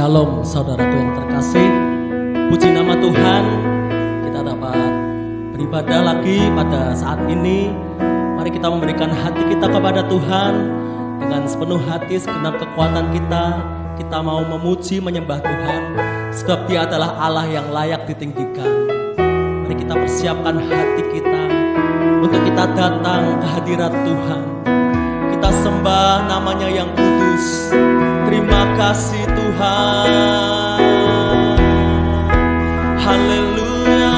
Shalom saudaraku yang terkasih. Puji nama Tuhan, kita dapat beribadah lagi pada saat ini. Mari kita memberikan hati kita kepada Tuhan dengan sepenuh hati, segenap kekuatan kita. Kita mau memuji, menyembah Tuhan, sebab Dia adalah Allah yang layak ditinggikan. Mari kita persiapkan hati kita untuk kita datang ke hadirat Tuhan. Kita sembah namanya yang kudus. Terima kasih Tuhan. Haleluya.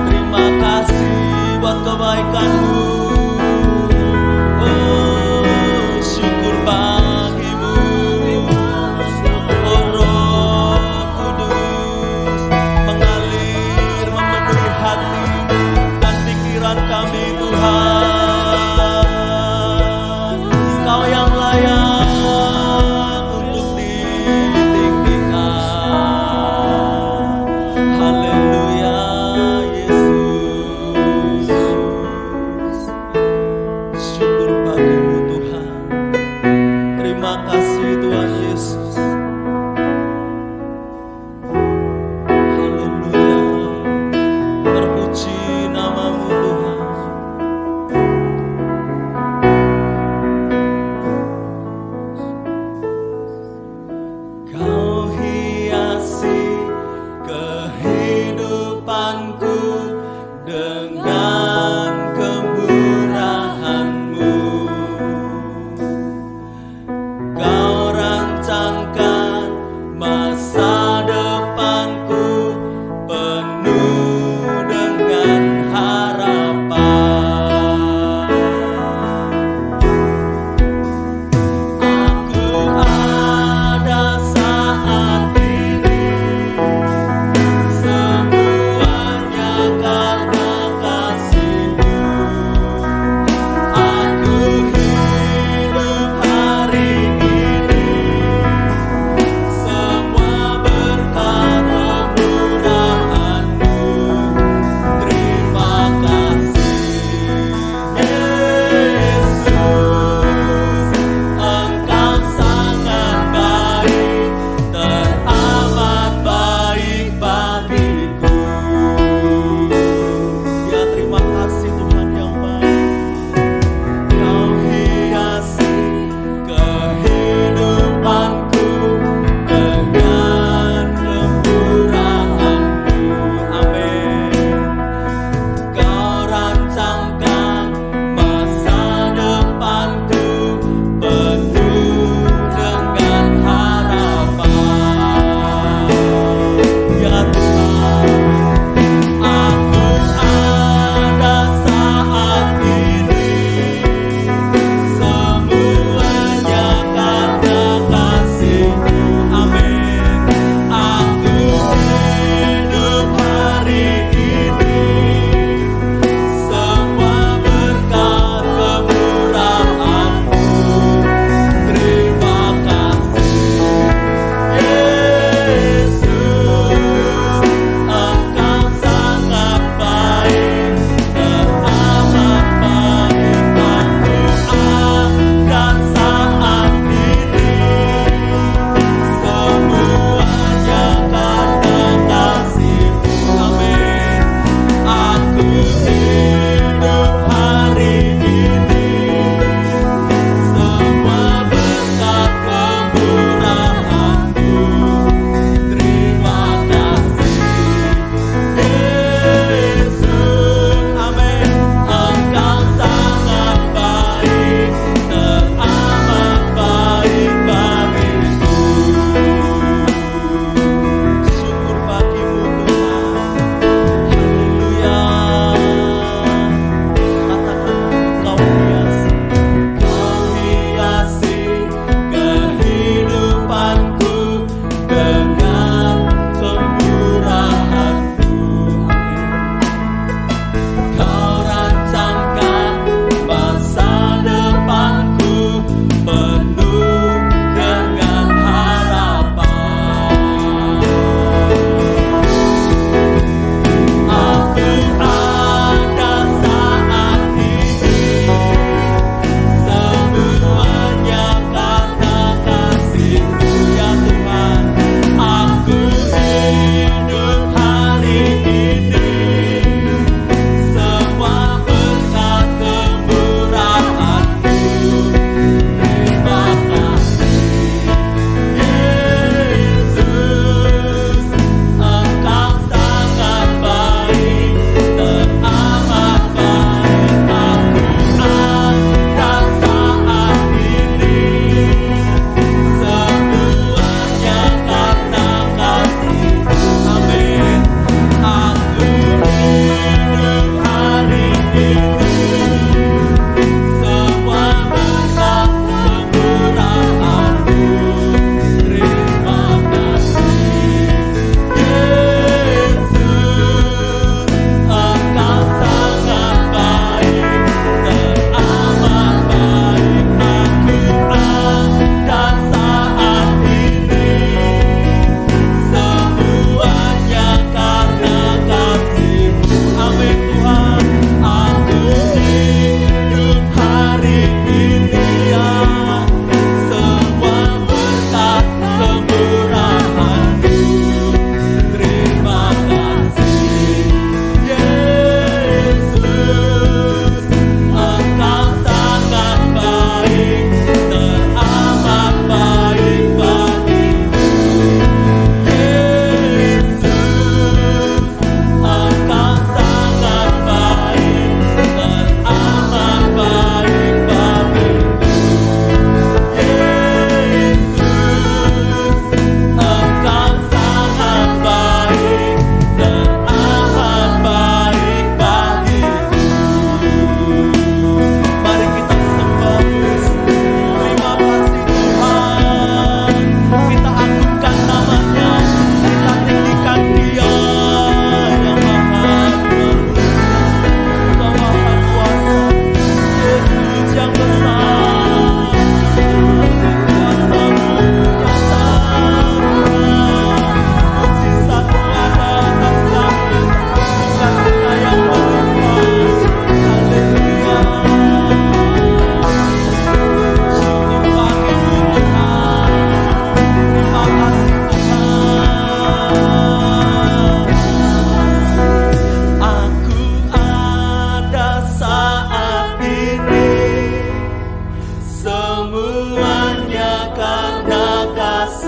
Terima kasih buat kebaikan-Mu. Oh, syukur bagimu. Oh, Roh Kudus mengalir memenuhi hati dan pikiran kami Tuhan. Kau yang layak untuk ditinggikan. Haleluya Yesus. Syukur bagimu Tuhan. Terima kasih Tuhan Yesus. Haleluya. Terpuji namamu Tuhan. Kau hiasi kehidupanku dengan kemurahan-Mu. Kau rancangkan masa depanku penuh dengan harapan. Aku ada saat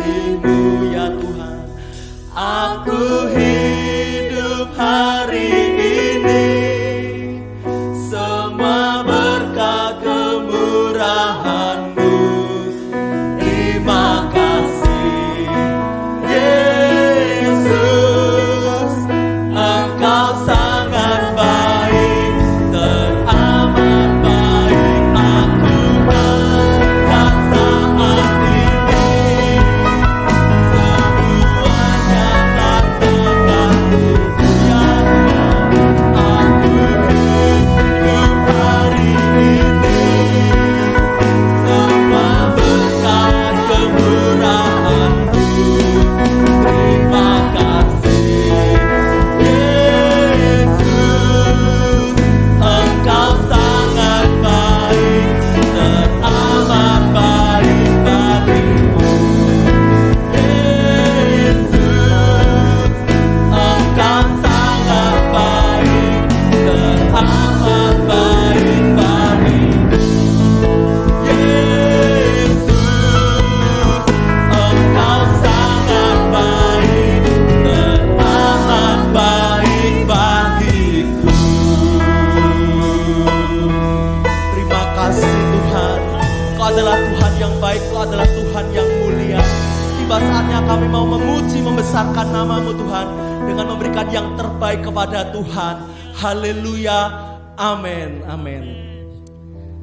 kasih-Mu ya Tuhan. Aku hidup hari ini semua berkat kemurahan-Mu. Terima kasih Yesus, Engkau sangat baik, teramat baik. Aku angkat saat ini semuanya katakan pujian. Aku hidup hari ini semua berkat kemurahan-Mu. Terima kasih Yesus, Engkau sangat baik, teramat baik bagiku. Yesus, Engkau sangat baik, teramat baik bagiku. Yesus, Engkau sangat baik, teramat baik bagiku. Terima kasih Tuhan, Kau adalah Tuhan yang baik, Kau adalah Tuhan yang mulia. Tiba saatnya kami mau memuji, membesarkan nama-Mu Tuhan, dengan memberikan yang terbaik kepada Tuhan. Haleluya, amin, amin.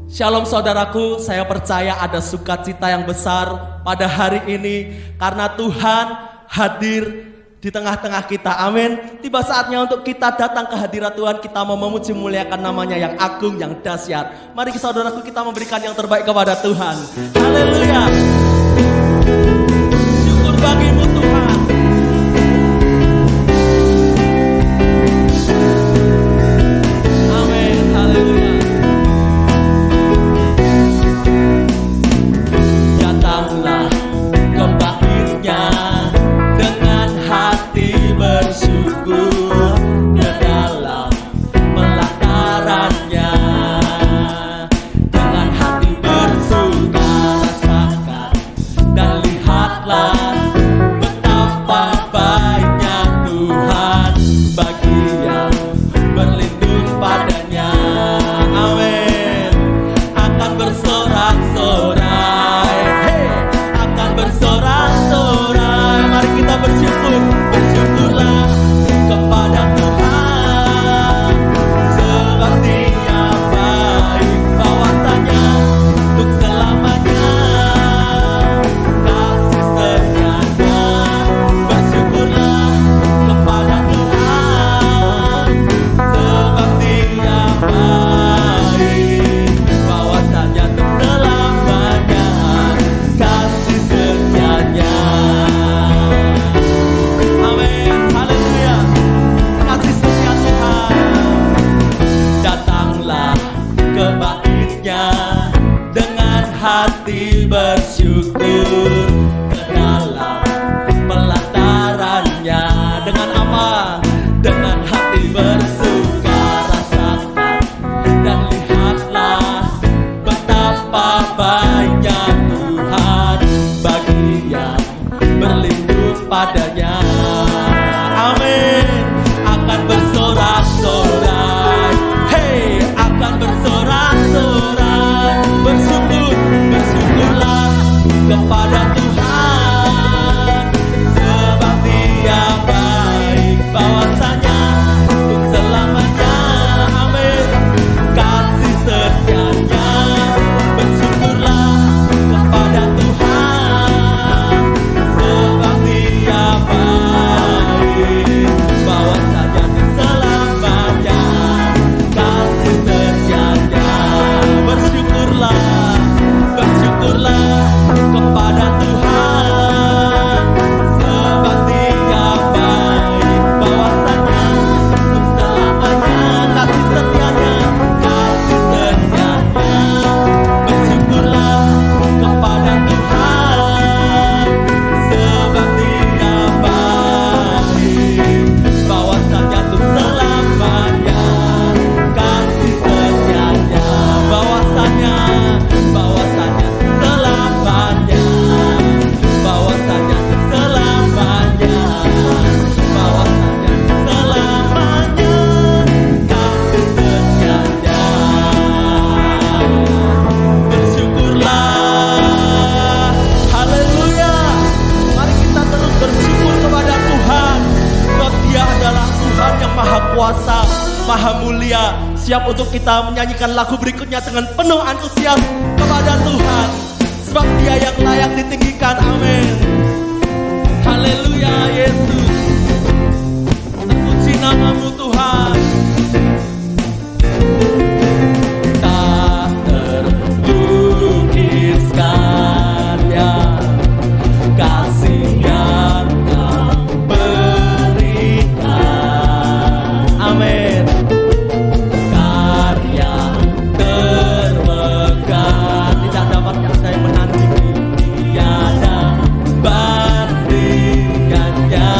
Shalom saudaraku, saya percaya ada sukacita yang besar pada hari ini karena Tuhan hadir di tengah-tengah kita. Amin. Tiba saatnya untuk kita datang ke hadirat Tuhan, kita mau memuji memuliakan namanya yang agung, yang dahsyat. Mari saudaraku kita memberikan yang terbaik kepada Tuhan. Haleluya. Syukur bagi-Mu Tuhan. Amin. Haleluya. Datanglah ke bait-Nya dengan hati bersyukur, ke dalam pelataran-Nya dengan hati bersuka rasakan dan lihatlah betapa baiknya Tuhan bagi yang berlindung padanya. Amin. Akan bersorak-sorai, hey, akan bersorak-sorai. Mari kita bersyukur, bersyukurlah kepada Tuhan, sebab Dia baik, bahwasanya untuk selamanya kasih setianya. Bersyukurlah kepada Tuhan, sebab Dia baik, bahwasanya untuk selamanya kasih setianya. Amin, haleluya. Kasih setia Tuhan. Datanglah ke bait-Nya dengan hati bersyukur, ke dalam pelataran-Nya dengan apa? Dengan hati bersuka rasakan dan lihatlah betapa baiknya Tuhan bagi yang berlindung padanya. Amin. Akan bersorak-sorai, hey, akan bersorak-sorai. Bersyukur, bersyukurlah kepada Tuhan, sebab Dia baik, bahwasanya untuk selamanya. Amin. Kasih setianya. Bersyukurlah kepada Tuhan, sebab Dia baik, bahwasanya untuk selamanya kasih setianya. Bersyukurlah, bersyukurlah kepada Tuhan. siap untuk kita menyanyikan lagu berikutnya dengan penuh antusias kepada Tuhan. Sebab Dia yang layak ditinggikan. Amin. Haleluya Yesus. Terpuji nama-Mu Tuhan. Tak terlukiskan ya kasih yang Kau berikan. Amin. Karya termegah, tidak dapat ada yang menandingi, tiada bandingannya.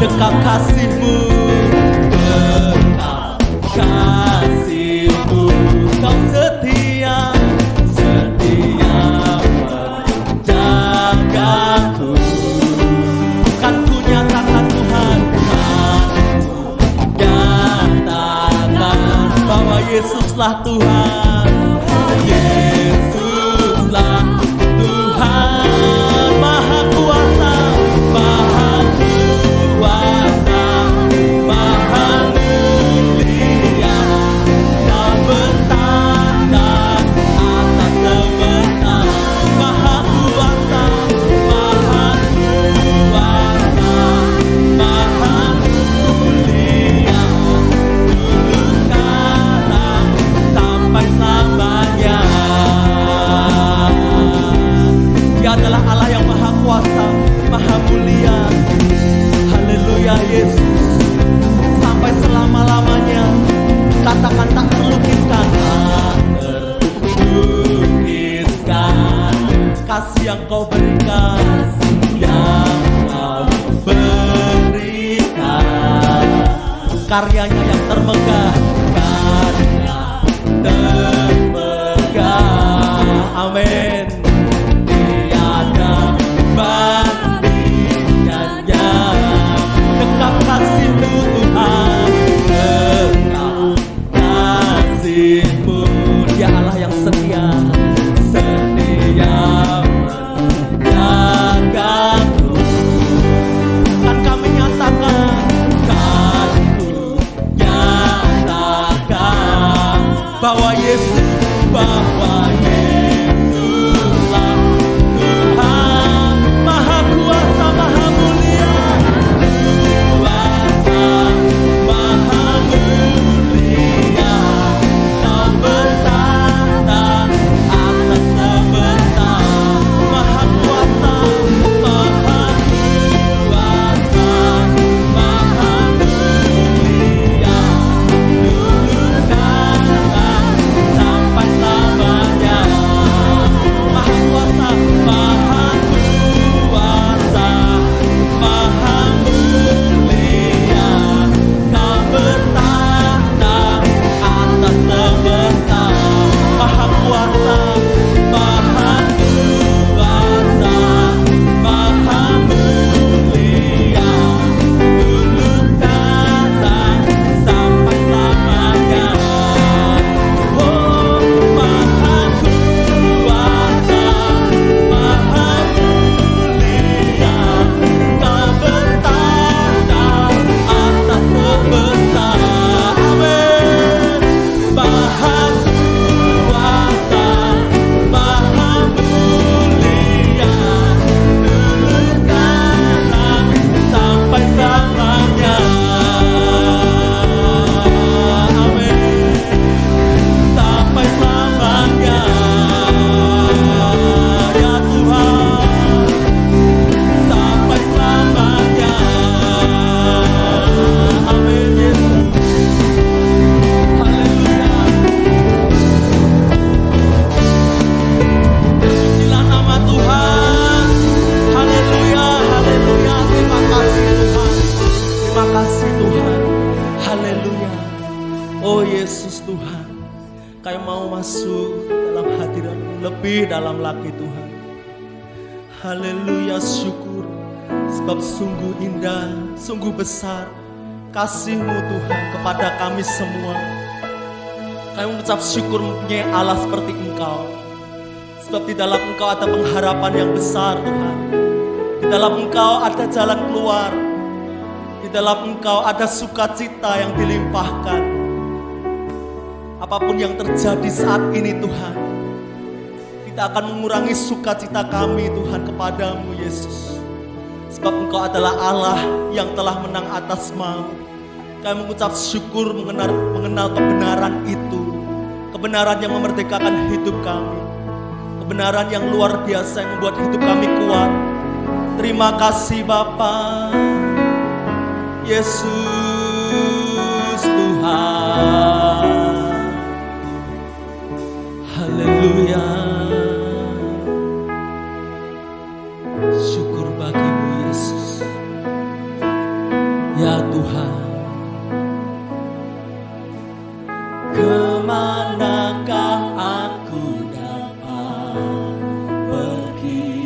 Dekat kasih-Mu, dekat kasih-Mu, Kau setia, setia menjagaku. Kan ku nyatakan Tuhan, kan ku nyatakan bahwa Yesuslah Tuhan. Yesuslah Tuhan, Maha Kuasa, Maha Kuasa, Maha Mulia. Kau bertanda atas semesta. Maha Kuasa, Maha Kuasa, Maha Mulia. Dulu sekarang sampai selamanya. Dia adalah Allah yang Maha Kuasa, Maha Mulia. Haleluya Yesus. Sampai selama-lamanya. Katakan tak terlukiskan. Tak terlukiskan kasih yang Kau berikan, yang Kau berikan. Karyanya yang termegah, karya termegah. Amin. Tiada bandingannya. Dekat kasih-Mu Tuhan, dekat kasih-Mu. Dia Allah yang setia, setia menjagaku. Kan kami nyatakan, kan ku nyatakan bahwa Yesus, bahwa Yesuslah Tuhan, Maha Kuasa, Maha Mulia. Kuasa, Maha Mulia. Kau bertata atas semesta. Maha Kuasa, Maha Kuasa, Maha Mulia. Dulu sekarang sampai selamanya. Maha Kuasa, Maha Kuasa, Maha Mulia. Kau bertata atas semesta. Maha Kuasa, Maha Kuasa, Maha Mulia. Dulu sekarang sampai selamanya. Oh, Maha Kuasa, Maha Mulia. Kau bertata atas semesta. Amin. Maha Kuasa, Maha Mulia. Dulu sekarang sampai selamanya. Amin. Sampai selamanya. Ya Tuhan, sampai selamanya. Amin Yesus. Haleluya. Terpujilah nama Tuhan. Haleluya, haleluya. Terima kasih Tuhan. Terima kasih Tuhan. Haleluya. Oh Yesus Tuhan, Kami mau masuk dalam hadirat-Mu lebih dalam lagi Tuhan. Haleluya, syukur. Sebab sungguh indah, sungguh besar kasih-Mu Tuhan kepada kami semua. Kami mengucap syukur mempunyai Allah seperti Engkau. Sebab di dalam Engkau ada pengharapan yang besar Tuhan. Di dalam Engkau ada jalan keluar. Di dalam Engkau ada sukacita yang dilimpahkan. apapun yang terjadi saat ini Tuhan, kita akan mengurangi sukacita kami Tuhan kepadamu Yesus. Sebab Engkau adalah Allah yang telah menang atas maut. Kami mengucap syukur mengenal kebenaran itu. Kebenaran yang memerdekakan hidup kami. Kebenaran yang luar biasa yang membuat hidup kami kuat. Terima kasih Bapa. Yesus Tuhan. Haleluya. Syukur bagimu Yesus. Ya Tuhan. Kemanakah aku dapat pergi,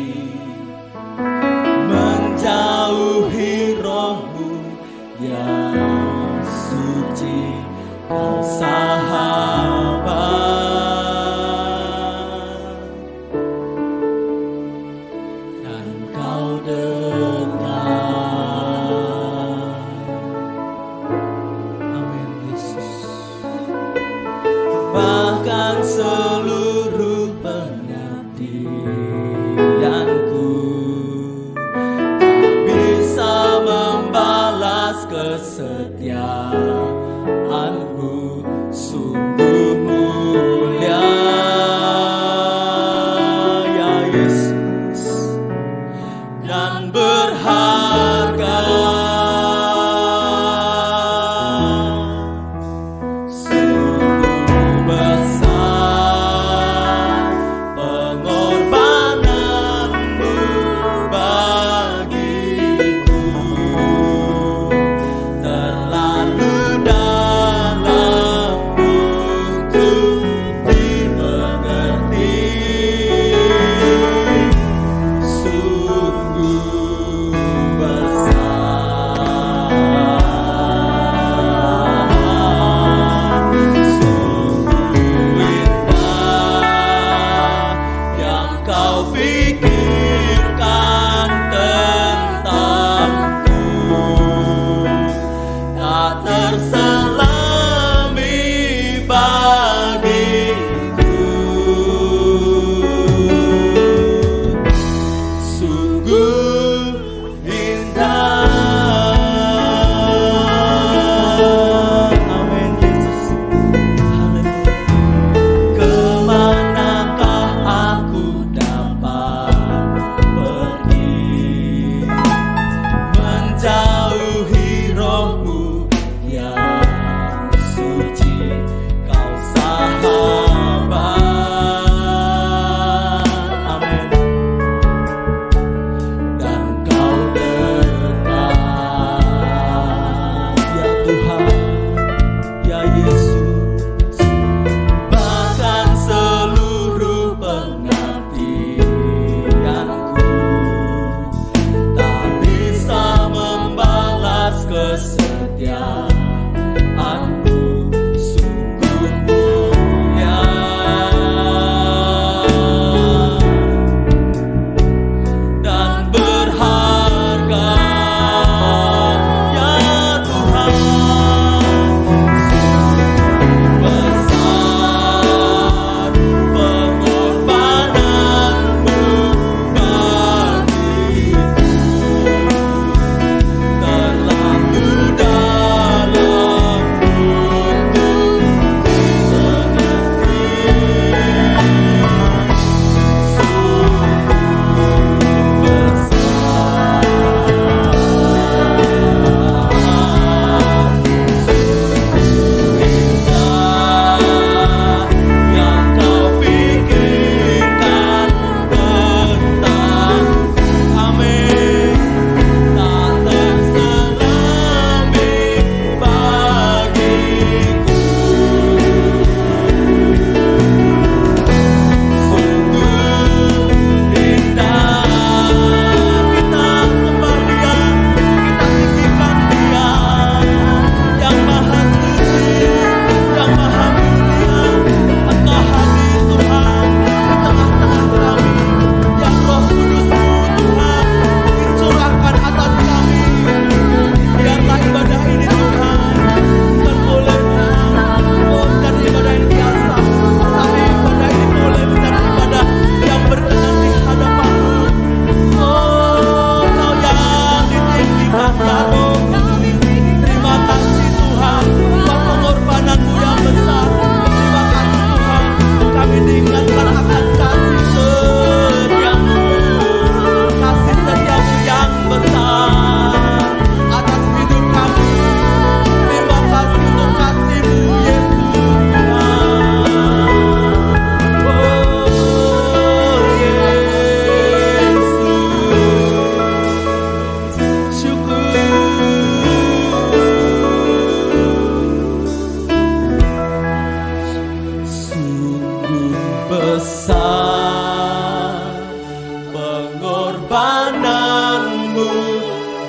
menjauhi roh-Mu yang suci, Kau sahabat, dan Kau dekat. Amin Yesus. Bahkan seluruh pengabdianku tak bisa membalas kesetiaan-Mu, sungguh mulia ya Yesus dan berharga. Sungguh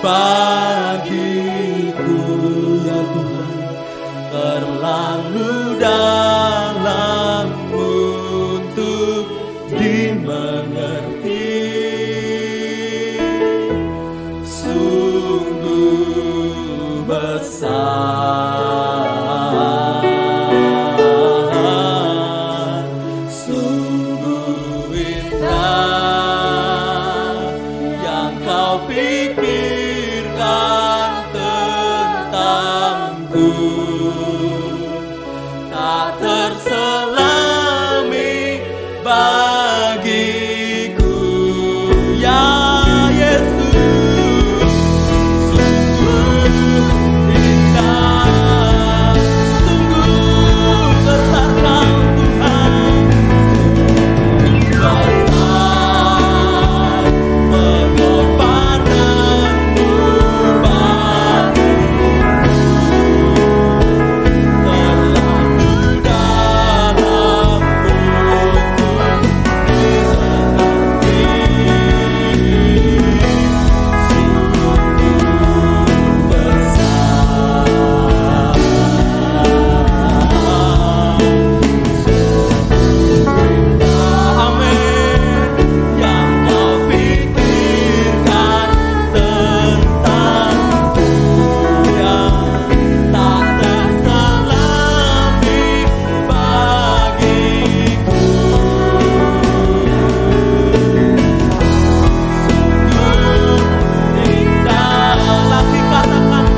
bagiku ya Tuhan, terlalu dalam untuk dimengerti. Sungguh besar, sungguh indah yang kau pikirkan tentangku, tak terselami bagiku ya Yesus. Sungguh indah, sungguh besar Kau Tuhan, besar pengorbananmu bagiku, terlalu dalam untuk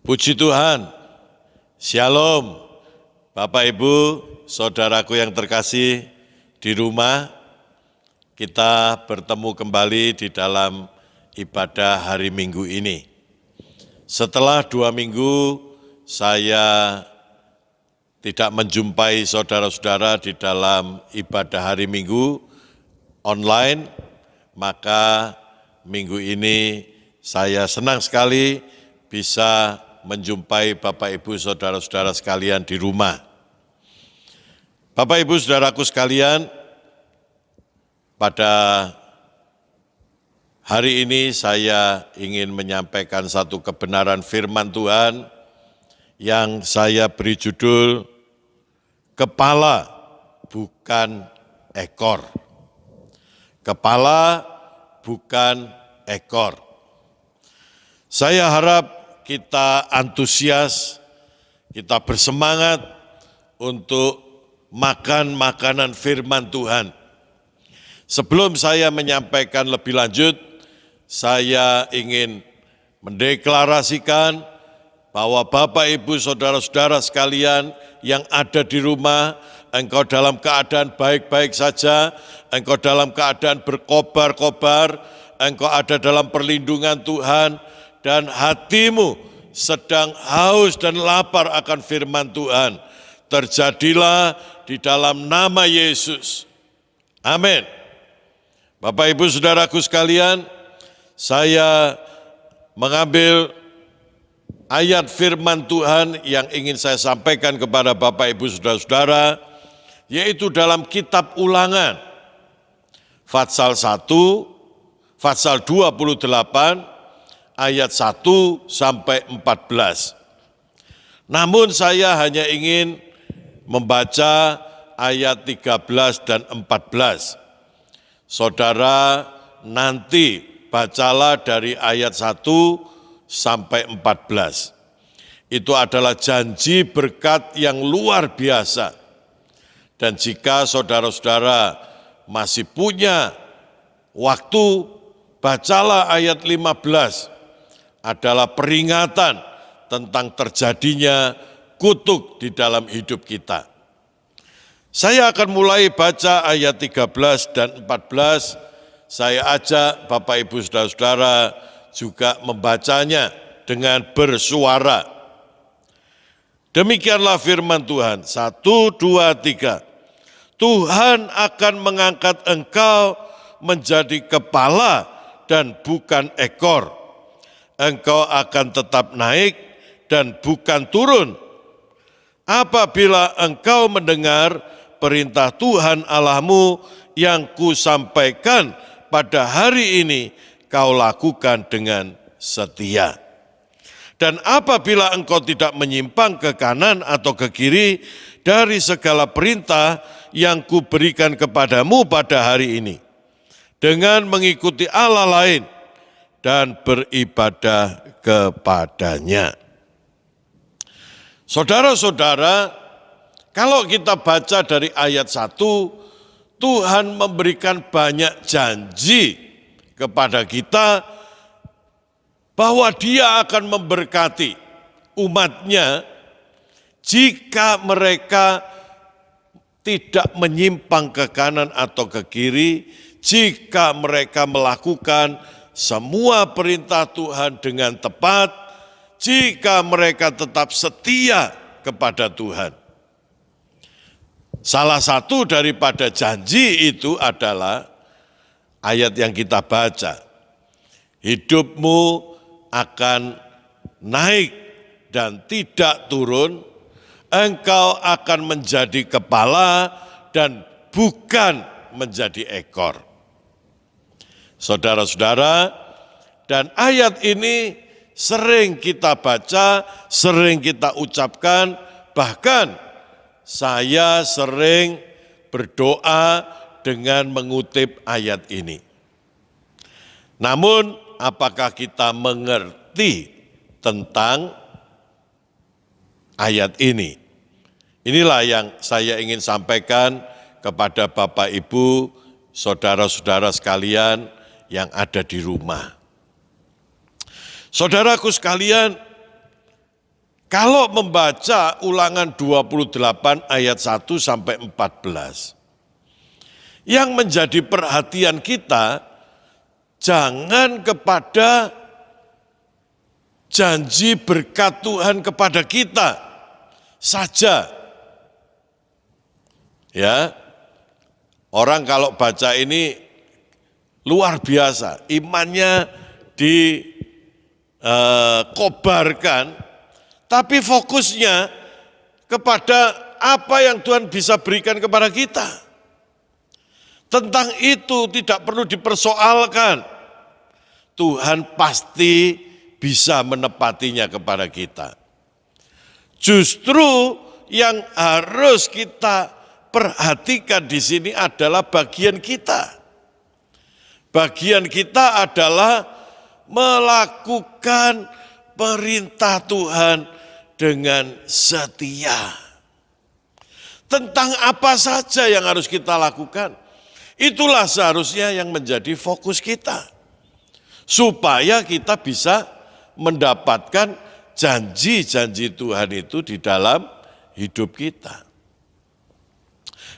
Puji Tuhan, Shalom, Bapak Ibu, Saudaraku yang terkasih di rumah, kita bertemu kembali di dalam ibadah hari Minggu ini. Setelah 2 minggu saya tidak menjumpai saudara-saudara di dalam ibadah hari Minggu online, maka minggu ini saya senang sekali bisa menjumpai Bapak Ibu saudara-saudara sekalian di rumah. Bapak Ibu saudaraku sekalian, pada Hari ini saya ingin menyampaikan satu kebenaran firman Tuhan yang saya beri judul Kepala Bukan Ekor. Kepala bukan ekor. Saya harap kita antusias, kita bersemangat untuk makan makanan firman Tuhan. Sebelum saya menyampaikan lebih lanjut, saya ingin mendeklarasikan bahwa Bapak, Ibu, Saudara-saudara sekalian yang ada di rumah, engkau dalam keadaan baik-baik saja, engkau dalam keadaan berkobar-kobar, engkau ada dalam perlindungan Tuhan, dan hatimu sedang haus dan lapar akan firman Tuhan. Terjadilah di dalam nama Yesus. Amin. Bapak, Ibu, Saudaraku sekalian, saya mengambil ayat firman Tuhan yang ingin saya sampaikan kepada Bapak, Ibu, Saudara-saudara, yaitu dalam kitab Ulangan, Fatsal 1, Fatsal 28, ayat 1 sampai 14. Namun saya hanya ingin membaca ayat 13 dan 14. Saudara nanti bacalah dari ayat 1 sampai 14. Itu adalah janji berkat yang luar biasa. Dan jika saudara-saudara masih punya waktu, bacalah ayat 15. Adalah peringatan tentang terjadinya kutuk di dalam hidup kita. Saya akan mulai baca ayat 13 dan 14. Saya ajak Bapak, Ibu, Saudara-saudara juga membacanya dengan bersuara. Demikianlah firman Tuhan. 1, 2, 3. Tuhan akan mengangkat engkau menjadi kepala dan bukan ekor. Engkau akan tetap naik dan bukan turun. Apabila engkau mendengar perintah Tuhan Allahmu yang kusampaikan pada hari ini, kau lakukan dengan setia. Dan apabila engkau tidak menyimpang ke kanan atau ke kiri dari segala perintah yang kuberikan kepadamu pada hari ini, dengan mengikuti Allah lain dan beribadah kepadanya. Saudara-saudara, kalau kita baca dari ayat 1, Tuhan memberikan banyak janji kepada kita bahwa Dia akan memberkati umatnya jika mereka tidak menyimpang ke kanan atau ke kiri, jika mereka melakukan semua perintah Tuhan dengan tepat, jika mereka tetap setia kepada Tuhan. Salah satu daripada janji itu adalah ayat yang kita baca. Hidupmu akan naik dan tidak turun, engkau akan menjadi kepala dan bukan menjadi ekor. Saudara-saudara, dan ayat ini sering kita baca, sering kita ucapkan, bahkan saya sering berdoa dengan mengutip ayat ini. Namun, apakah kita mengerti tentang ayat ini? Inilah yang saya ingin sampaikan kepada Bapak, Ibu, saudara-saudara sekalian yang ada di rumah. Saudaraku sekalian, kalau membaca Ulangan 28 ayat 1 sampai 14, yang menjadi perhatian kita jangan kepada janji berkat Tuhan kepada kita saja. Ya, orang kalau baca ini luar biasa, imannya dikobarkan, tapi fokusnya kepada apa yang Tuhan bisa berikan kepada kita. Tentang itu tidak perlu dipersoalkan. Tuhan pasti bisa menepatinya kepada kita. Justru yang harus kita perhatikan di sini adalah bagian kita. Bagian kita adalah melakukan perintah Tuhan dengan setia. Tentang apa saja yang harus kita lakukan, itulah seharusnya yang menjadi fokus kita. Supaya kita bisa mendapatkan janji-janji Tuhan itu di dalam hidup kita.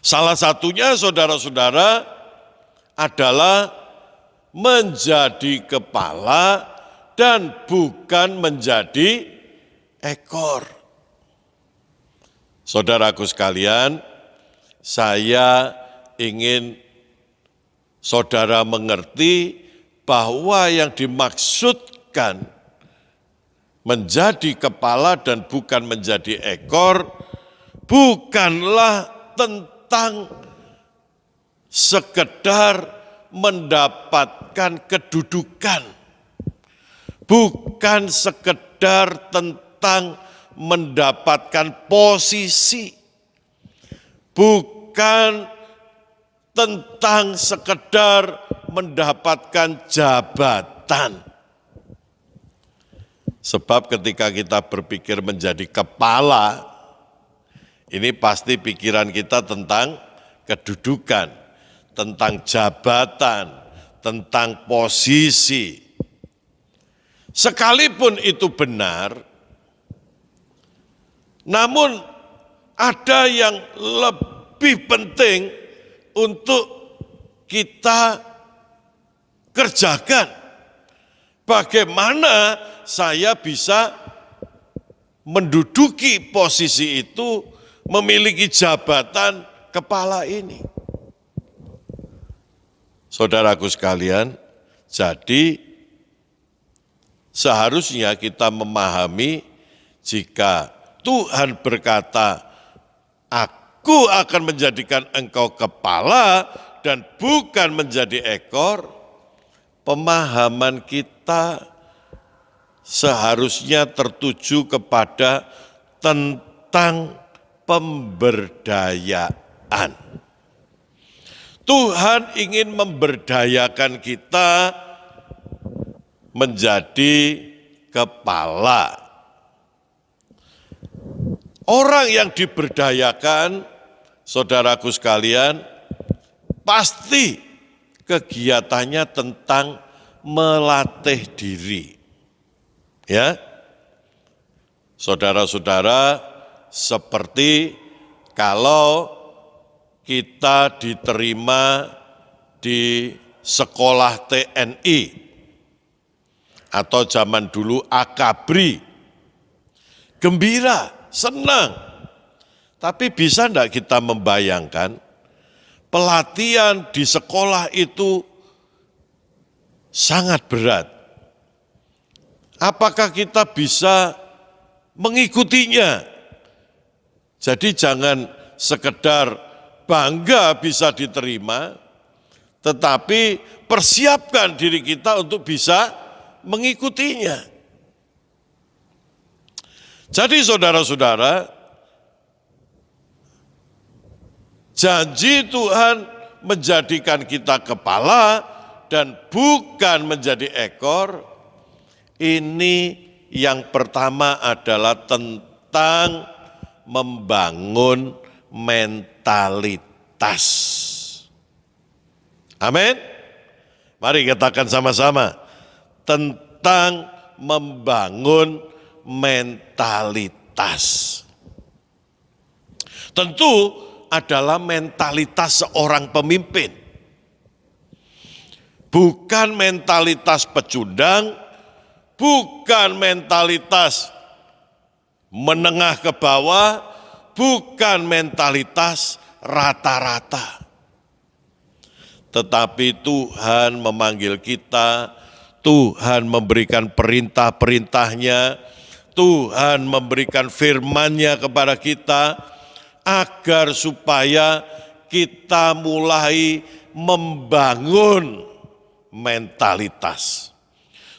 Salah satunya saudara-saudara adalah menjadi kepala dan bukan menjadi ekor. Saudaraku sekalian, saya ingin saudara mengerti bahwa yang dimaksudkan menjadi kepala dan bukan menjadi ekor bukanlah tentang sekedar mendapatkan kedudukan, bukan sekedar tentang mendapatkan posisi, bukan tentang sekedar mendapatkan jabatan. Sebab ketika kita berpikir menjadi kepala, ini pasti pikiran kita tentang kedudukan, tentang jabatan, tentang posisi. Sekalipun itu benar, namun ada yang lebih penting untuk kita kerjakan. Bagaimana saya bisa menduduki posisi itu, memiliki jabatan kepala ini. Saudaraku sekalian, jadi seharusnya kita memahami jika Tuhan berkata, aku akan menjadikan engkau kepala dan bukan menjadi ekor, pemahaman kita seharusnya tertuju kepada tentang pemberdayaan. Tuhan ingin memberdayakan kita menjadi kepala. Orang yang diberdayakan, saudaraku sekalian, pasti kegiatannya tentang melatih diri. Ya, saudara-saudara, seperti kalau kita diterima di sekolah TNI atau zaman dulu Akabri, gembira, senang. Tapi bisa enggak kita membayangkan pelatihan di sekolah itu sangat berat. Apakah kita bisa mengikutinya? Jadi jangan sekedar bangga bisa diterima, tetapi persiapkan diri kita untuk bisa mengikutinya. Jadi saudara-saudara, janji Tuhan menjadikan kita kepala dan bukan menjadi ekor, ini yang pertama adalah tentang membangun mentalitas. Amin. Mari katakan sama-sama, tentang membangun mentalitas. Tentu adalah mentalitas seorang pemimpin. Bukan mentalitas pecundang, bukan mentalitas menengah ke bawah, bukan mentalitas rata-rata. Tetapi Tuhan memanggil kita, Tuhan memberikan perintah-perintahnya, Tuhan memberikan firman-Nya kepada kita, agar supaya kita mulai membangun mentalitas.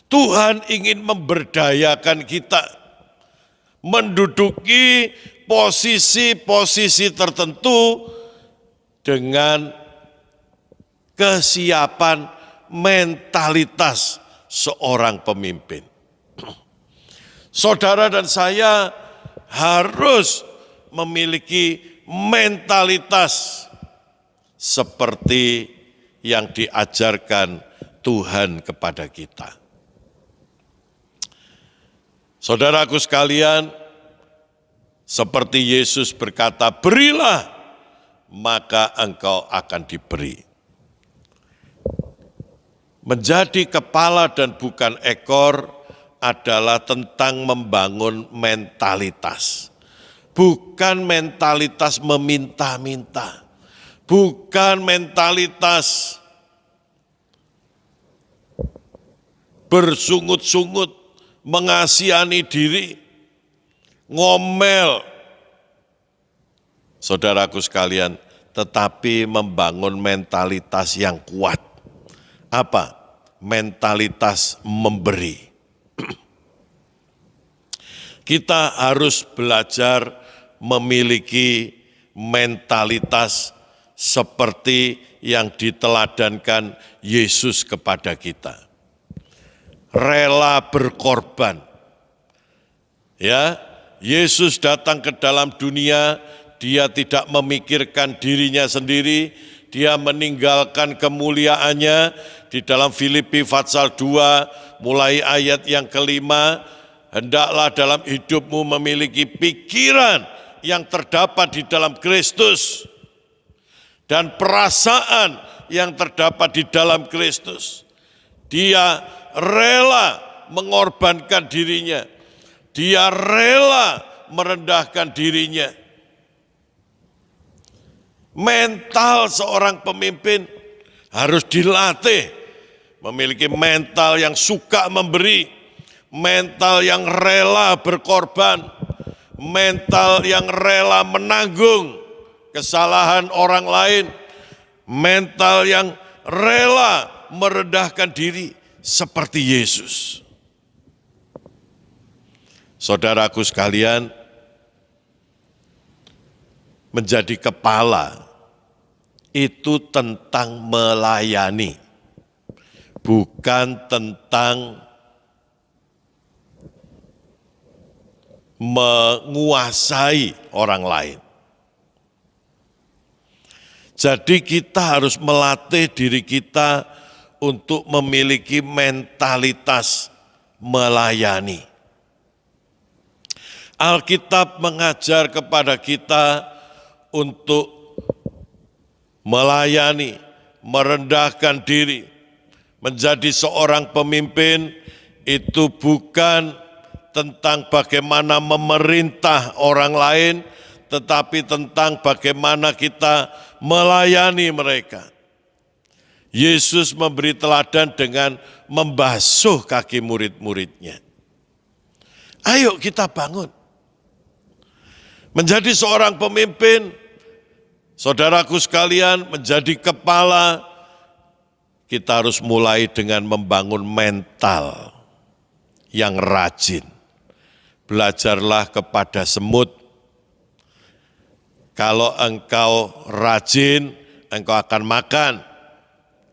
Tuhan ingin memberdayakan kita menduduki posisi-posisi tertentu dengan kesiapan mentalitas seorang pemimpin. Saudara dan saya harus memiliki mentalitas seperti yang diajarkan Tuhan kepada kita. Saudaraku sekalian, seperti Yesus berkata, berilah, maka engkau akan diberi. Menjadi kepala dan bukan ekor adalah tentang membangun mentalitas. Bukan mentalitas meminta-minta, bukan mentalitas bersungut-sungut, mengasihani diri, ngomel. Saudaraku sekalian, tetapi membangun mentalitas yang kuat. Apa? Mentalitas memberi. Kita harus belajar memiliki mentalitas seperti yang diteladankan Yesus kepada kita. Rela berkorban. Ya, Yesus datang ke dalam dunia, dia tidak memikirkan dirinya sendiri, dia meninggalkan kemuliaannya. Di dalam Filipi pasal 2, mulai ayat yang kelima, hendaklah dalam hidupmu memiliki pikiran yang terdapat di dalam Kristus dan perasaan yang terdapat di dalam Kristus. Dia rela mengorbankan dirinya, dia rela merendahkan dirinya. Mental seorang pemimpin harus dilatih, memiliki mental yang suka memberi, mental yang rela berkorban, mental yang rela menanggung kesalahan orang lain, mental yang rela merendahkan diri seperti Yesus. Saudaraku sekalian, menjadi kepala itu tentang melayani, bukan tentang menguasai orang lain. Jadi kita harus melatih diri kita untuk memiliki mentalitas melayani. Alkitab mengajar kepada kita untuk melayani, merendahkan diri. Menjadi seorang pemimpin itu bukan tentang bagaimana memerintah orang lain, tetapi tentang bagaimana kita melayani mereka. Yesus memberi teladan dengan membasuh kaki murid-muridnya. Ayo kita bangun. Menjadi seorang pemimpin, saudaraku sekalian, menjadi kepala, kita harus mulai dengan membangun mental yang rajin. Belajarlah kepada semut. Kalau engkau rajin, engkau akan makan.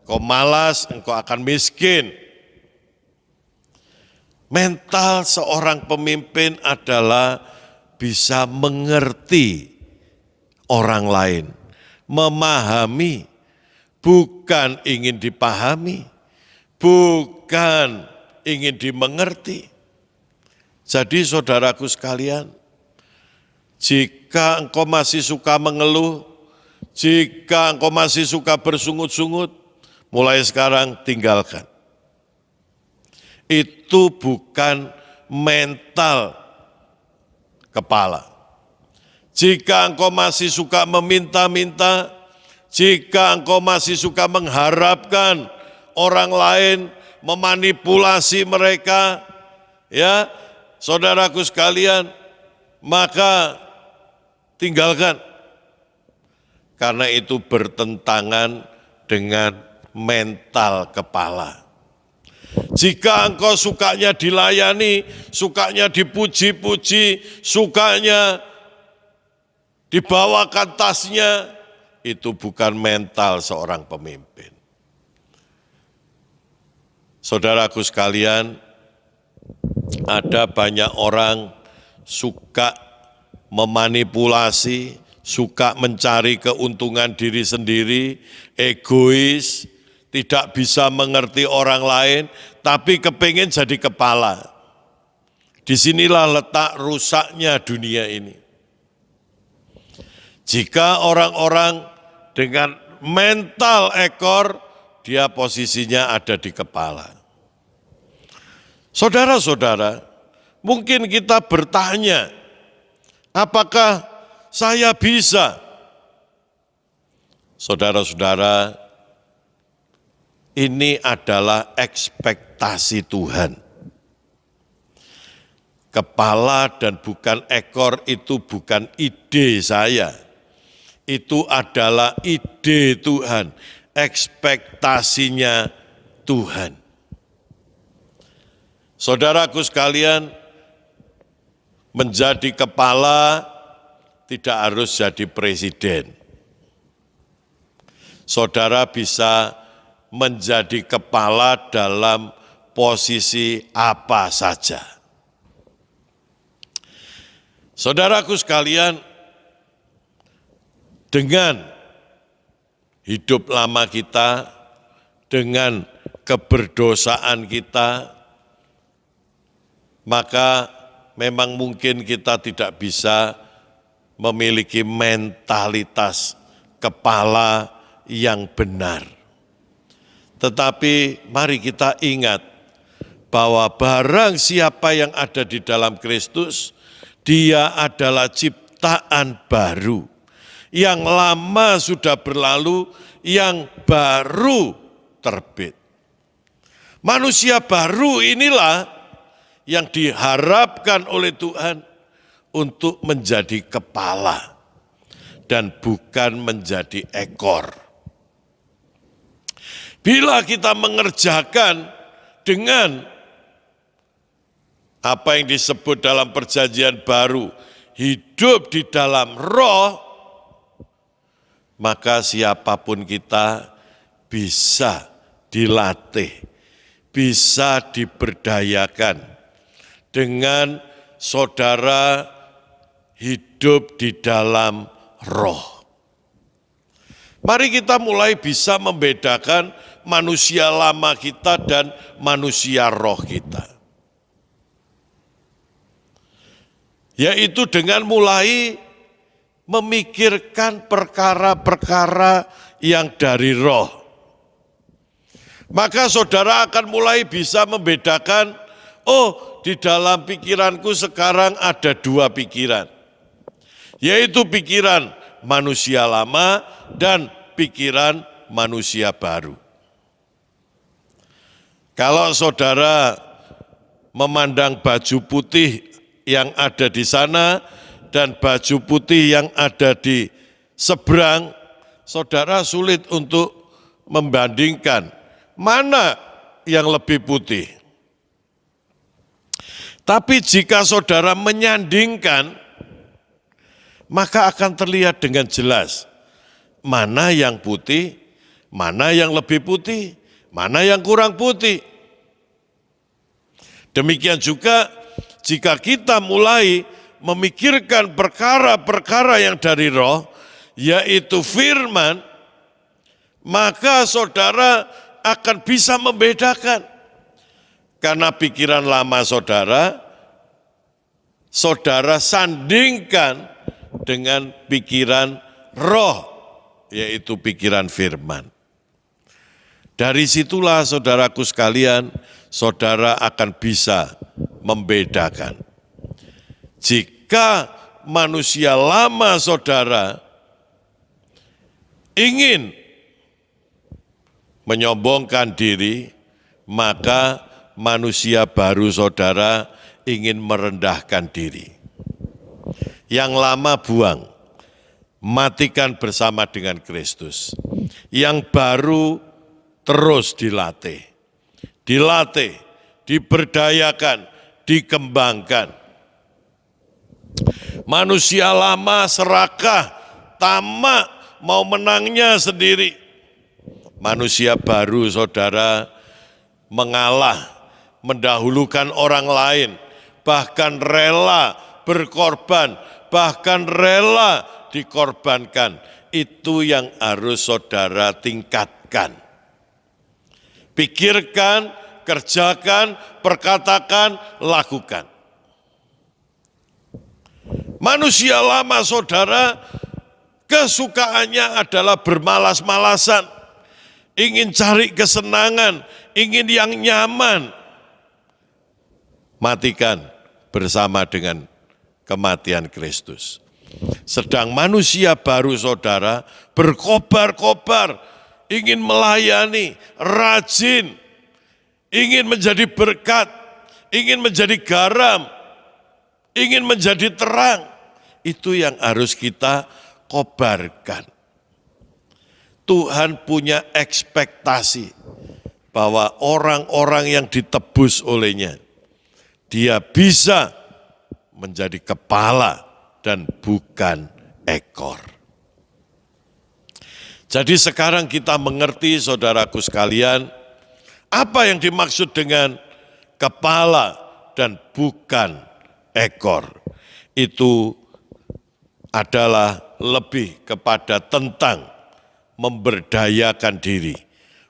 Kau malas, engkau akan miskin. Mental seorang pemimpin adalah bisa mengerti orang lain, memahami, bukan ingin dipahami, bukan ingin dimengerti. Jadi saudaraku sekalian, jika engkau masih suka mengeluh, jika engkau masih suka bersungut-sungut, mulai sekarang tinggalkan. Itu bukan mental kepala. Jika engkau masih suka meminta-minta, jika engkau masih suka mengharapkan orang lain, memanipulasi mereka, ya, saudaraku sekalian, maka tinggalkan. Karena itu bertentangan dengan mental kepala. Jika engkau sukanya dilayani, sukanya dipuji-puji, sukanya dibawakan tasnya, itu bukan mental seorang pemimpin. Saudaraku sekalian, ada banyak orang suka memanipulasi, suka mencari keuntungan diri sendiri, egois, tidak bisa mengerti orang lain, tapi kepingin jadi kepala. Disinilah letak rusaknya dunia ini. Jika orang-orang dengan mental ekor, dia posisinya ada di kepala. Saudara-saudara, mungkin kita bertanya, apakah saya bisa? Saudara-saudara, ini adalah ekspektasi Tuhan. Kepala dan bukan ekor itu bukan ide saya. Itu adalah ide Tuhan, ekspektasinya Tuhan. Saudaraku sekalian, menjadi kepala tidak harus jadi presiden. Saudara bisa menjadi kepala dalam posisi apa saja. Saudaraku sekalian, dengan hidup lama kita, dengan keberdosaan kita, maka memang mungkin kita tidak bisa memiliki mentalitas kepala yang benar. Tetapi mari kita ingat bahwa barang siapa yang ada di dalam Kristus, dia adalah ciptaan baru. Yang lama sudah berlalu, yang baru terbit. Manusia baru inilah yang diharapkan oleh Tuhan untuk menjadi kepala dan bukan menjadi ekor. Bila kita mengerjakan dengan apa yang disebut dalam perjanjian baru, hidup di dalam roh, maka siapapun kita bisa dilatih, bisa diberdayakan dengan saudara hidup di dalam roh. Mari kita mulai bisa membedakan manusia lama kita dan manusia roh kita. Yaitu dengan mulai memikirkan perkara-perkara yang dari roh. Maka saudara akan mulai bisa membedakan, oh, di dalam pikiranku sekarang ada dua pikiran, yaitu pikiran manusia lama dan pikiran manusia baru. Kalau saudara memandang baju putih yang ada di sana dan baju putih yang ada di seberang, saudara sulit untuk membandingkan mana yang lebih putih. Tapi jika saudara menyandingkan, maka akan terlihat dengan jelas mana yang putih, mana yang lebih putih, mana yang kurang putih. Demikian juga jika kita mulai memikirkan perkara-perkara yang dari roh, yaitu firman, maka saudara akan bisa membedakan. Karena pikiran lama saudara, saudara sandingkan dengan pikiran roh, yaitu pikiran firman. Dari situlah saudaraku sekalian, saudara akan bisa membedakan. Jika manusia lama saudara ingin menyombongkan diri, maka manusia baru saudara ingin merendahkan diri. Yang lama buang, matikan bersama dengan Kristus. Yang baru terus dilatih. dilatih, diberdayakan, dikembangkan. Manusia lama serakah, tamak, mau menangnya sendiri. Manusia baru, saudara, mengalah, mendahulukan orang lain, bahkan rela berkorban, bahkan rela dikorbankan. Itu yang harus saudara tingkatkan. Pikirkan, kerjakan, perkatakan, lakukan. Manusia lama, saudara, kesukaannya adalah bermalas-malasan, ingin cari kesenangan, ingin yang nyaman. Matikan bersama dengan kematian Kristus. Sedang manusia baru, saudara, berkobar-kobar, ingin melayani, rajin, ingin menjadi berkat, ingin menjadi garam, ingin menjadi terang. Itu yang harus kita kobarkan. Tuhan punya ekspektasi bahwa orang-orang yang ditebus olehnya, dia bisa menjadi kepala dan bukan ekor. Jadi sekarang kita mengerti, saudaraku sekalian, apa yang dimaksud dengan kepala dan bukan ekor. Itu adalah lebih kepada tentang memberdayakan diri,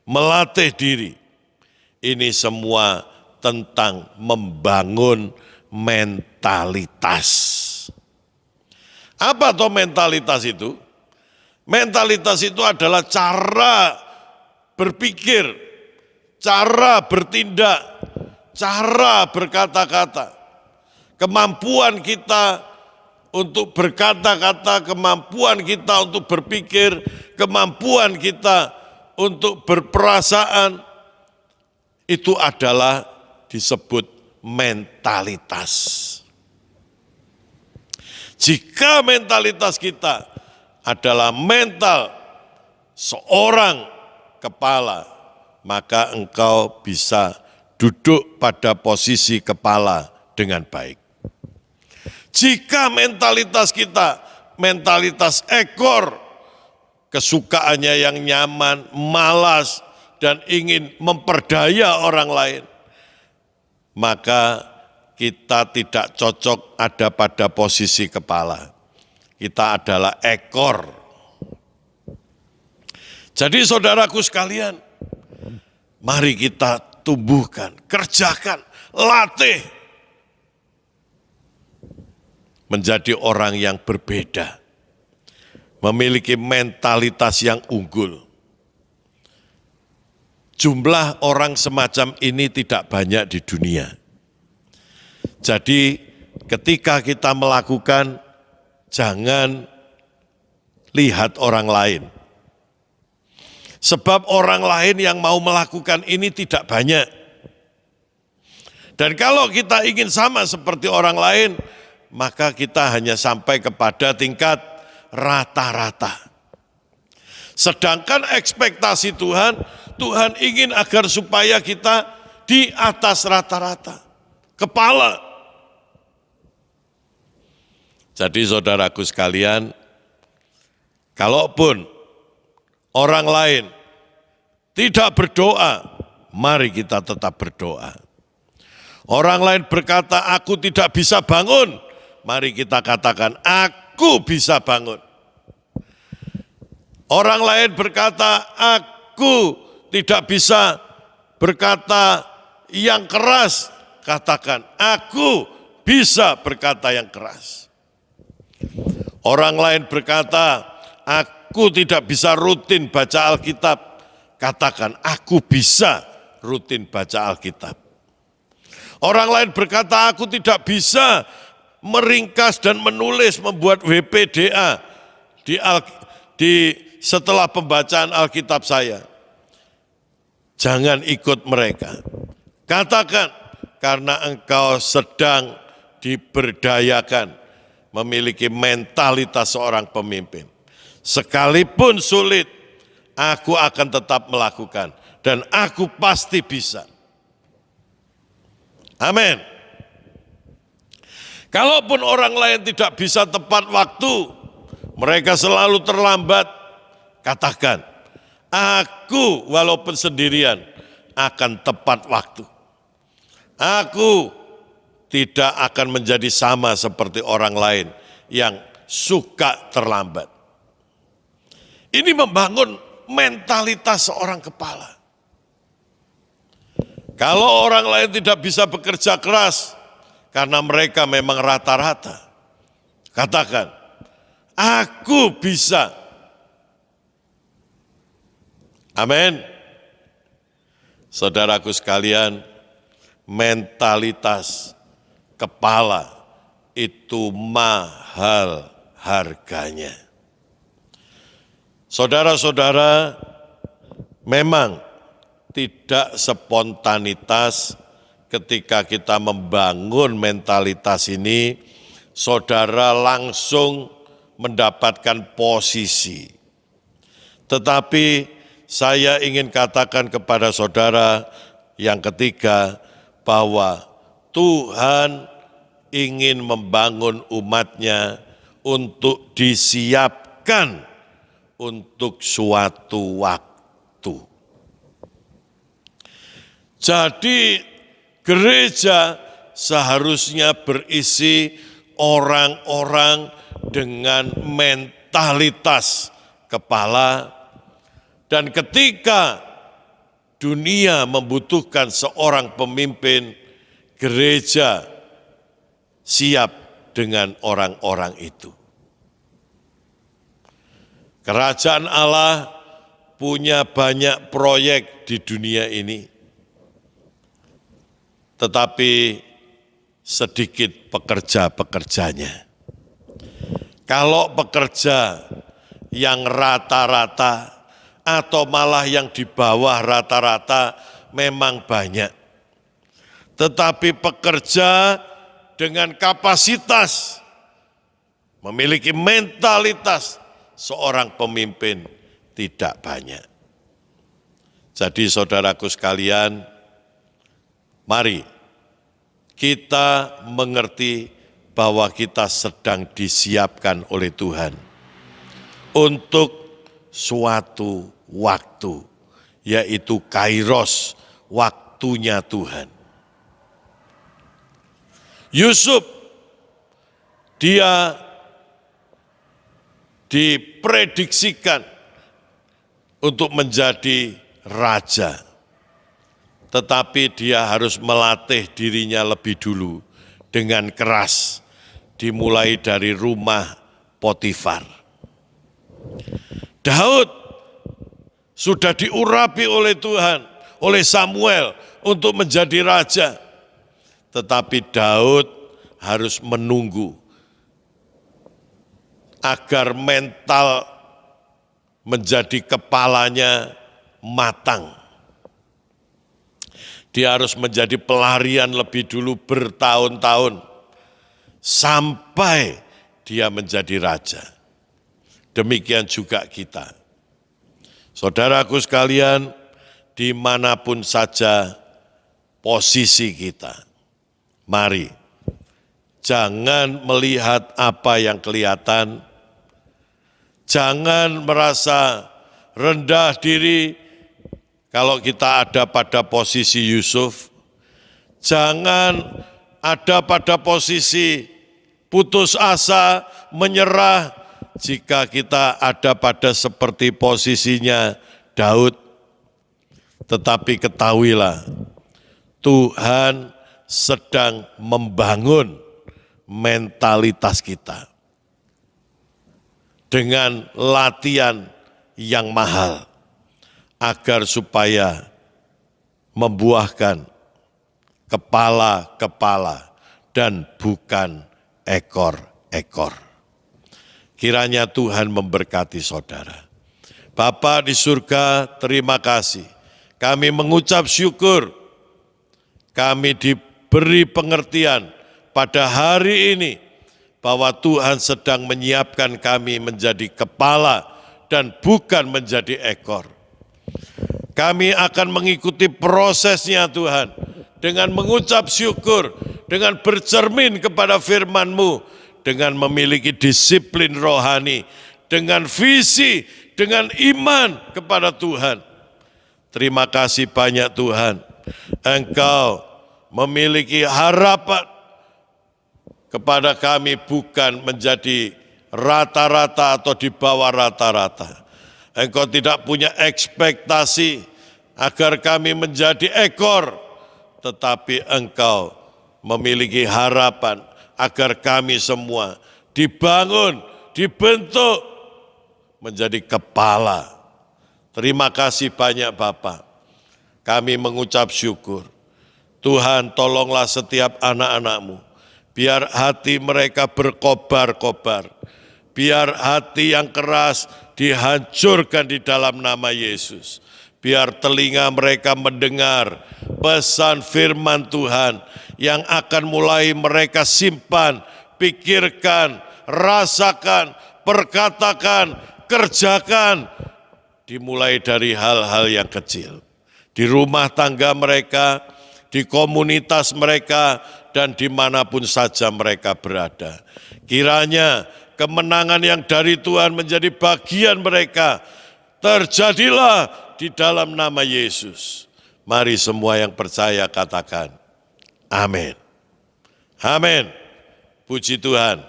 melatih diri. Ini semua tentang membangun mentalitas. Apa toh mentalitas itu? Mentalitas itu adalah cara berpikir, cara bertindak, cara berkata-kata. Kemampuan kita untuk berkata-kata, kemampuan kita untuk berpikir, kemampuan kita untuk berperasaan, itu adalah disebut mentalitas. Jika mentalitas kita adalah mental seorang kepala, maka engkau bisa duduk pada posisi kepala dengan baik. Jika mentalitas kita, mentalitas ekor, kesukaannya yang nyaman, malas, dan ingin memperdaya orang lain, maka kita tidak cocok ada pada posisi kepala. Kita adalah ekor. Jadi saudaraku sekalian, mari kita tumbuhkan, kerjakan, latih, menjadi orang yang berbeda, memiliki mentalitas yang unggul. Jumlah orang semacam ini tidak banyak di dunia. Jadi ketika kita melakukan, jangan lihat orang lain. Sebab orang lain yang mau melakukan ini tidak banyak. Dan kalau kita ingin sama seperti orang lain, maka kita hanya sampai kepada tingkat rata-rata. Sedangkan ekspektasi Tuhan, Tuhan ingin agar supaya kita di atas rata-rata, kepala. Jadi saudaraku sekalian, kalaupun orang lain tidak berdoa, mari kita tetap berdoa. Orang lain berkata, aku tidak bisa bangun, mari kita katakan, aku bisa bangun. Orang lain berkata, aku tidak bisa berkata yang keras, katakan, aku bisa berkata yang keras. Orang lain berkata, aku tidak bisa rutin baca Alkitab, katakan, aku bisa rutin baca Alkitab. Orang lain berkata, aku tidak bisa meringkas dan menulis, membuat WPDA setelah pembacaan Alkitab saya. Jangan ikut mereka. Katakan, karena engkau sedang diberdayakan, memiliki mentalitas seorang pemimpin. Sekalipun sulit, aku akan tetap melakukan, dan aku pasti bisa. Amin. Kalaupun orang lain tidak bisa tepat waktu, mereka selalu terlambat, katakan, aku walaupun sendirian akan tepat waktu. Aku tidak akan menjadi sama seperti orang lain yang suka terlambat. Ini membangun mentalitas seorang kepala. Kalau orang lain tidak bisa bekerja keras, karena mereka memang rata-rata, katakan, aku bisa. Amin. Saudaraku sekalian, mentalitas kepala itu mahal harganya. Saudara-saudara, memang tidak spontanitas ketika kita membangun mentalitas ini, saudara langsung mendapatkan posisi. Tetapi saya ingin katakan kepada saudara yang ketiga, bahwa Tuhan ingin membangun umatnya untuk disiapkan untuk suatu waktu. Jadi gereja seharusnya berisi orang-orang dengan mentalitas kepala, dan ketika dunia membutuhkan seorang pemimpin, gereja siap dengan orang-orang itu. Kerajaan Allah punya banyak proyek di dunia ini, tetapi sedikit pekerja-pekerjanya. Kalau pekerja yang rata-rata atau malah yang di bawah rata-rata memang banyak, tetapi pekerja dengan kapasitas, memiliki mentalitas seorang pemimpin tidak banyak. Jadi saudaraku sekalian, mari kita mengerti bahwa kita sedang disiapkan oleh Tuhan untuk suatu waktu, yaitu kairos, waktunya Tuhan. Yusuf, dia diprediksikan untuk menjadi raja, tetapi dia harus melatih dirinya lebih dulu dengan keras, dimulai dari rumah Potifar. Daud sudah diurapi oleh Tuhan, oleh Samuel untuk menjadi raja, tetapi Daud harus menunggu agar mental menjadi kepalanya matang. Dia harus menjadi pelarian lebih dulu bertahun-tahun sampai dia menjadi raja. Demikian juga kita. Saudaraku sekalian, dimanapun saja posisi kita, mari jangan melihat apa yang kelihatan, jangan merasa rendah diri kalau kita ada pada posisi Yusuf, jangan ada pada posisi putus asa, menyerah jika kita ada pada seperti posisinya Daud. Tetapi ketahuilah, Tuhan sedang membangun mentalitas kita dengan latihan yang mahal agar supaya membuahkan kepala-kepala dan bukan ekor-ekor. Kiranya Tuhan memberkati saudara. Bapa di surga, terima kasih. Kami mengucap syukur, kami diberi pengertian pada hari ini bahwa Tuhan sedang menyiapkan kami menjadi kepala dan bukan menjadi ekor. Kami akan mengikuti prosesnya Tuhan, dengan mengucap syukur, dengan bercermin kepada firman-Mu, dengan memiliki disiplin rohani, dengan visi, dengan iman kepada Tuhan. Terima kasih banyak Tuhan, Engkau memiliki harapan kepada kami bukan menjadi rata-rata atau di bawah rata-rata. Engkau tidak punya ekspektasi agar kami menjadi ekor, tetapi Engkau memiliki harapan agar kami semua dibangun, dibentuk menjadi kepala. Terima kasih banyak Bapak. Kami mengucap syukur. Tuhan, tolonglah setiap anak-anak-Mu. Biar hati mereka berkobar-kobar. Biar hati yang keras dihancurkan di dalam nama Yesus. Biar telinga mereka mendengar pesan firman Tuhan yang akan mulai mereka simpan, pikirkan, rasakan, perkatakan, kerjakan. Dimulai dari hal-hal yang kecil. Di rumah tangga mereka, di komunitas mereka, dan dimanapun saja mereka berada. Kiranya kemenangan yang dari Tuhan menjadi bagian mereka. Terjadilah di dalam nama Yesus. Mari semua yang percaya katakan, amin. Amin. Puji Tuhan.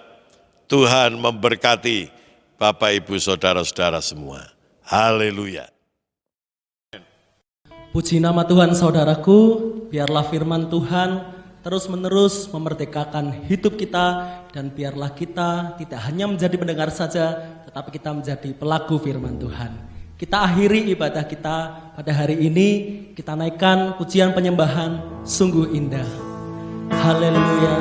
Tuhan memberkati Bapak, Ibu, Saudara-saudara semua. Haleluya. Puji nama Tuhan saudaraku, biarlah firman Tuhan terus-menerus memerdekakan hidup kita, dan biarlah kita tidak hanya menjadi pendengar saja, tetapi kita menjadi pelaku firman Tuhan. Kita akhiri ibadah kita pada hari ini, kita naikkan pujian penyembahan Sungguh Indah. Haleluya.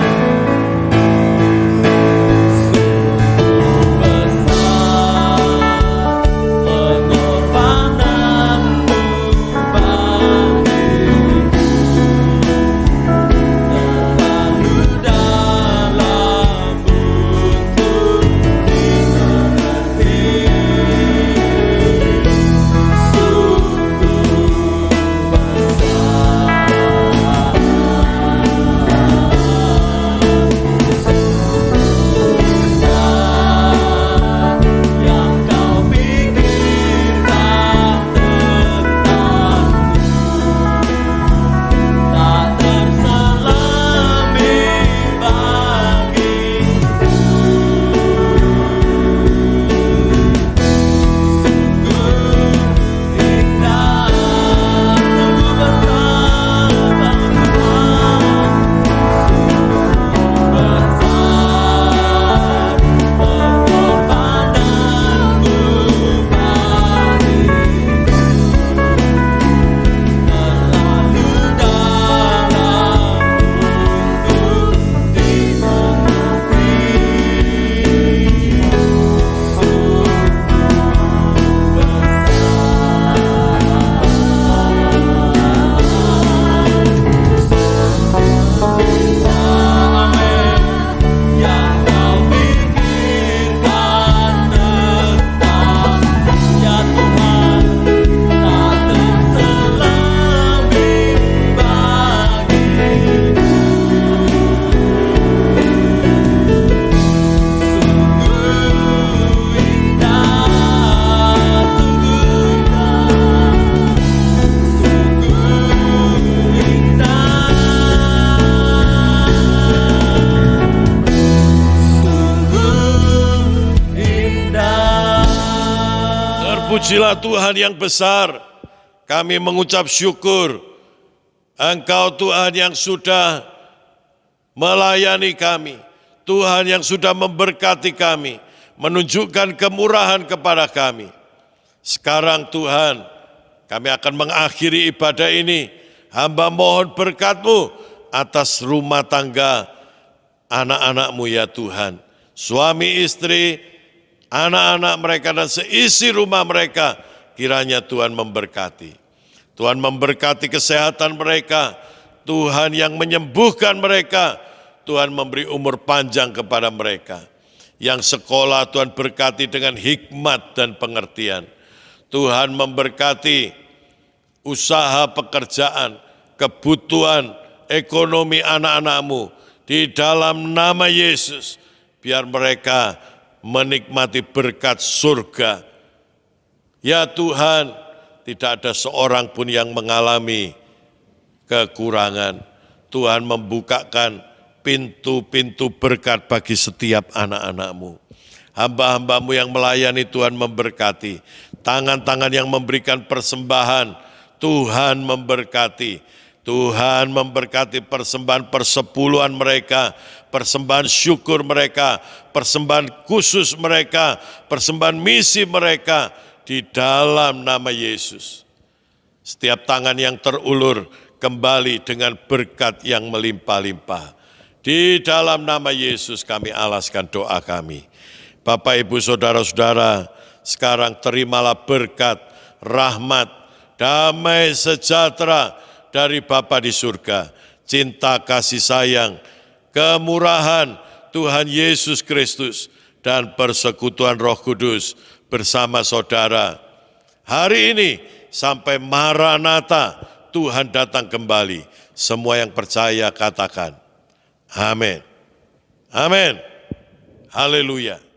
Terpujilah Tuhan yang besar, kami mengucap syukur. Engkau Tuhan yang sudah melayani kami, Tuhan yang sudah memberkati kami, menunjukkan kemurahan kepada kami. Sekarang Tuhan, kami akan mengakhiri ibadah ini. Hamba mohon berkat-Mu atas rumah tangga anak-anak-Mu ya Tuhan. Suami istri, anak-anak mereka dan seisi rumah mereka, kiranya Tuhan memberkati. Tuhan memberkati kesehatan mereka, Tuhan yang menyembuhkan mereka, Tuhan memberi umur panjang kepada mereka. Yang sekolah Tuhan berkati dengan hikmat dan pengertian. Tuhan memberkati usaha pekerjaan, kebutuhan ekonomi anak-anakmu. Di dalam nama Yesus, biar mereka menikmati berkat surga. Ya Tuhan, tidak ada seorang pun yang mengalami kekurangan. Tuhan membukakan pintu-pintu berkat bagi setiap anak-anakmu. Hamba-hambamu yang melayani Tuhan memberkati. Tangan-tangan yang memberikan persembahan, Tuhan memberkati. Tuhan memberkati persembahan persepuluhan mereka, persembahan syukur mereka, persembahan khusus mereka, persembahan misi mereka di dalam nama Yesus. Setiap tangan yang terulur kembali dengan berkat yang melimpah-limpah. Di dalam nama Yesus kami alaskan doa kami. Bapak, Ibu, Saudara-saudara, sekarang terimalah berkat, rahmat, damai sejahtera dari Bapa di surga, cinta kasih sayang, kemurahan Tuhan Yesus Kristus, dan persekutuan Roh Kudus bersama saudara. Hari ini sampai Maranatha, Tuhan datang kembali. Semua yang percaya katakan, amin. Amin. Haleluya.